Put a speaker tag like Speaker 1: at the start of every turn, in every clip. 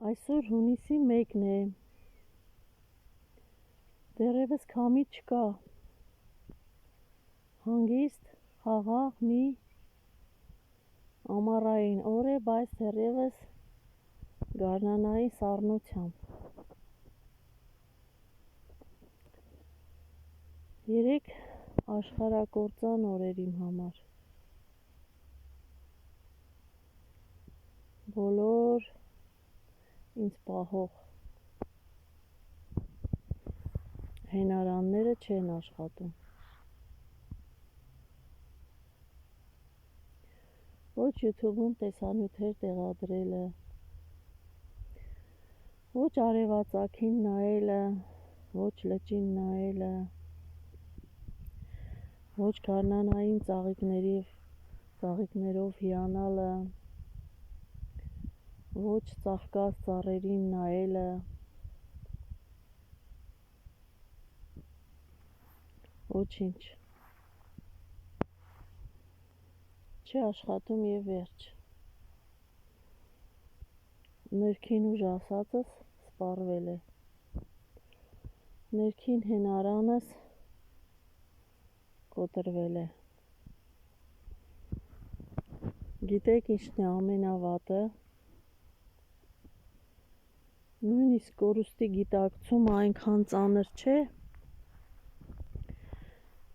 Speaker 1: Այսօր հունիսի 1-ն է, դեռևս քամի չկա, հանգիստ, խաղաղ մի ամառային օր է, բայց դեռևս գարնանային սառնությամբ։ Երեք աշխարհակործան օր էր իմ համար, բոլոր ինձ պահող հենարանները չեն աշխատում, ոչ YouTube-ում տեսանյութեր տեղադրելը, ոչ արևածագին նայելը, ոչ լճին նայելը, ոչ գարնանային ծաղիկներով հիանալը, ոչ ծաղկած ծառերին նայելը, ոչինչ, չի աշխատում և վերջ, ներքին ուժ ասածս սպառվել է, ներքին հենարանս կոտրվել է, գիտեք ինչն է ամենավատը, նույնիսկ կորուստի գիտակցումը այնքան ծանր չէ,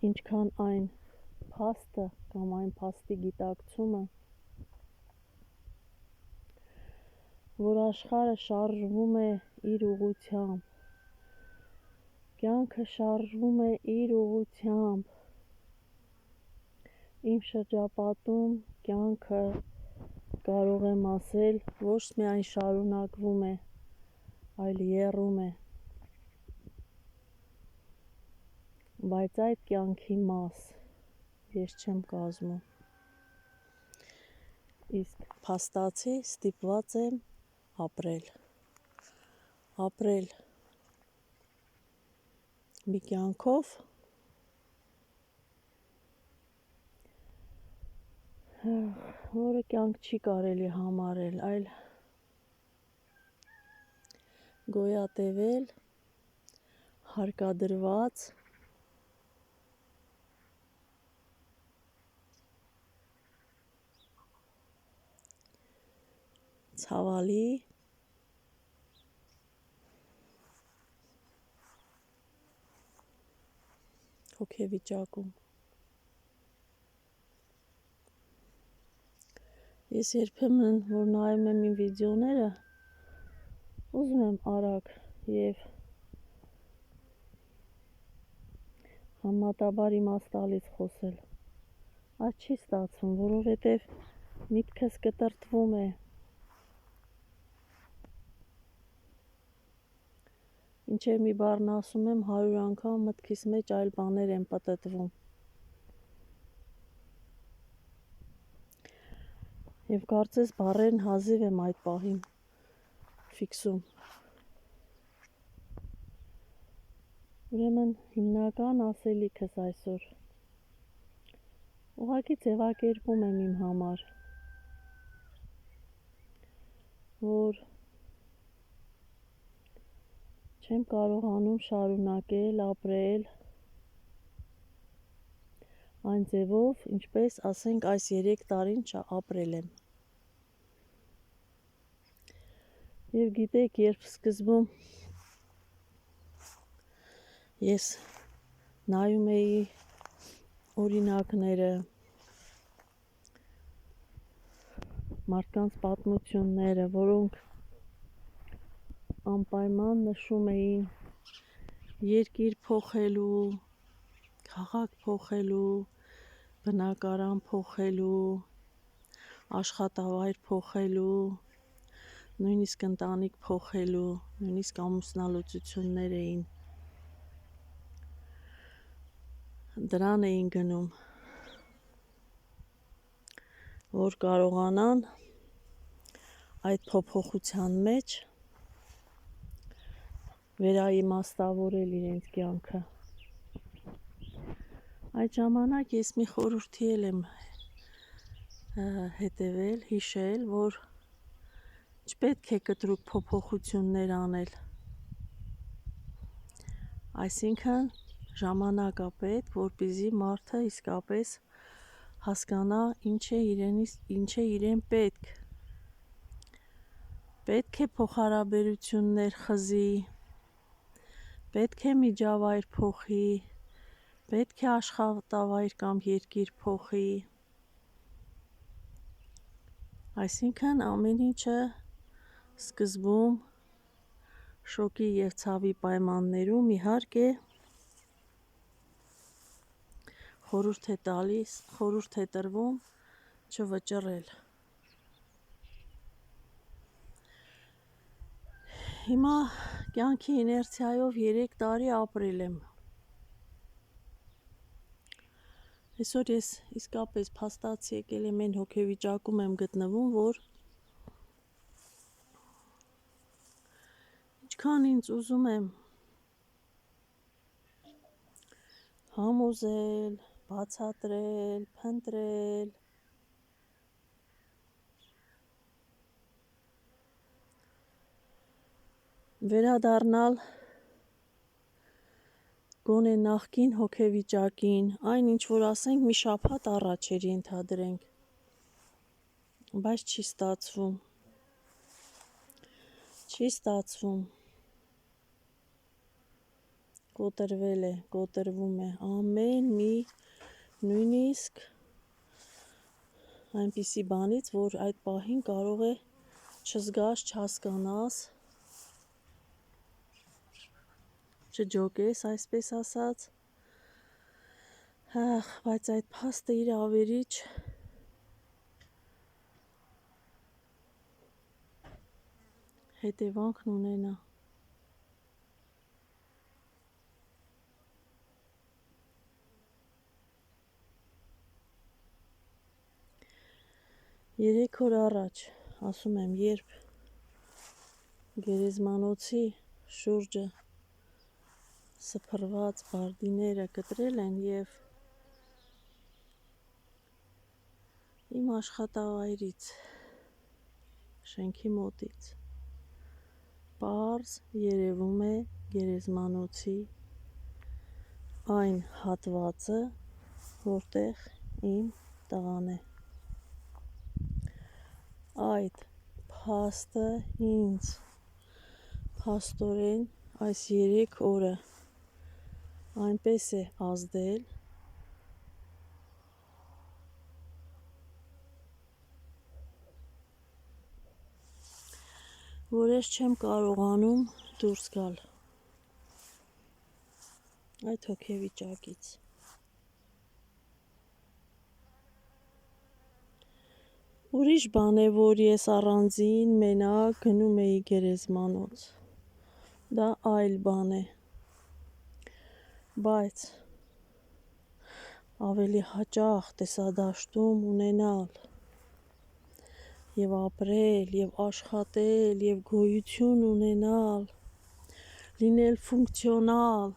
Speaker 1: ինչքան այն փաստը կամ այն փաստի գիտակցումը, որ աշխարհը շարժվում է իր ուղղությամբ, կյանքը շարժվում է իր ուղղությամբ, իմ շրջապատում կյանքը կարող եմ ասել ոչ միայն շարունակվում է, այլ եռում է, բայց այդ կյանքի մաս ես չեմ կազմում, իսկ փաստացի ստիպված եմ ապրել մի կյանքով, որը կյանք չի կարելի համարել, այլ գոյատևել, հարկադրված, ցավալի, հոգեվիճակում։ Ես երբեմն, որ նայում եմ իմ վիդեոները, ուզում եմ արագ և համեմատաբար իմաստալից խոսել, այդ չի ստացվում, որովհետև միտքս կտրտվում է, ինչև մի բառն ասում եմ 100 անգամ մտքիս մեջ այլ բաներ են պտտվում, և կարծես բառերն հազիվ եմ այդ պահին ֆիքսում, ուրեմն հիմնական ասելիքս այսօր, ուղղակի ձևակերպում եմ իմ համար, որ չեմ կարողանում շարունակել ապրել այն ձևով, ինչպես ասենք այս 3 տարին ապրել եմ, և գիտեք, երբ սկզբում ես նայում էի օրինակները, մարդկանց պատմությունները, որոնք անպայման նշում էին երկիր փոխելու, քաղաք փոխելու, բնակարան փոխելու, աշխատավայր փոխելու, նույնիսկ ընտանիք փոխելու, նույնիսկ ամուսնալուծություններ էին, դրան էին գնում, որ կարողանան այդ փոփոխության մեջ վերաիմաստավորել իրենց կյանքը, այդ ժամանակ ես մի խորհրդի եմ հետևել, հիշել, որ Չպետք է կտրուկ փոփոխություններ անել, այսինքն ժամանակ է պետք, որպեսզի մարդը իսկապես հասկանա ինչ է իրեն պետք։ Պետք է փոխհարաբերություններ խզի, պետք է միջավայր փոխի, պետք է աշխատավայր կամ երկիր փոխի։ Այսինքն ամեն ինչը սկզբում շոկի և ցավի պայմաններում իհարկե խորհուրդ է տրվում չվճռել։ Հիմա կյանքի իներցիայով 3 տարի ապրել եմ։ Այսօր ես իսկապես փաստացի եկել եմ այն հոգեվիճակում եմ գտնվում, որ ինչքան ինձ ուզում եմ համոզել, բացատրել, փնտրել, վերադառնալ գոնե նախկին հոգեվիճակին, այն ինչ որ ասենք մի շաբաթ առաջ էր ենթադրենք, բայց չի ստացվում, կոտրվել է, կոտրվում է ամեն մի, նույնիսկ այնպիսի բանից, որ այդ պահին կարող է չզգաս, չհասկանաս, չջոկես, այսպես ասած, բայց այդ փաստը իր ավերիչ հետևանքն ունենա։ Երեք օր առաջ, ասում եմ, երբ գերեզմանոցի շուրջը սփռված բարդիները կտրել են և իմ աշխատավայրից, շենքի մոտից պարզ երևում է գերեզմանոցի այն հատվածը, որտեղ իմ տղան է։ Այդ փաստը ինձ փաստորեն այս 3 օրը այնպես է ազդել, որ ես չեմ կարողանում դուրս գալ այդ հոգեվիճակից։ Ուրիշ բան է, որ ես առանձին մենակ գնում էի գերեզմանոց, դա այլ բան է, բայց ավելի հաճախ տեսադաշտում ունենալ և ապրել, և աշխատել, և գոյություն ունենալ, լինել ֆունկցիոնալ,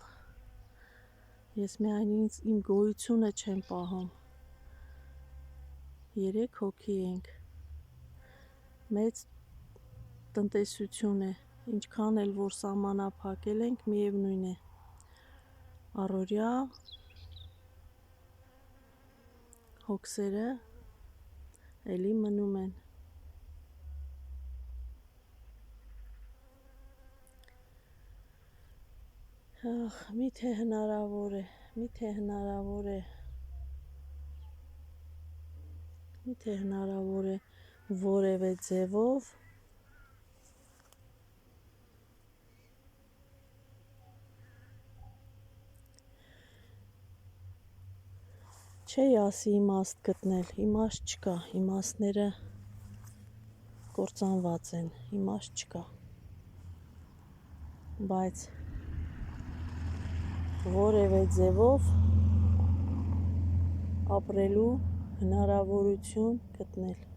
Speaker 1: ես միայն իմ գոյությունը չեմ պահում, 3 հոգի ենք, մեծ տնտեսություն է, ինչքան էլ որ սահմանափակել ենք, միևնույն է, առօրյա հոգսերը էլի մնում են։ Միթե հնարավոր է որևէ ձևով չի ասի իմաստ գտնել, իմաստ չկա, իմաստները կործանված են, իմաստ չկա, բայց որևէ ձևով ապրելու հնարավորություն գտնել։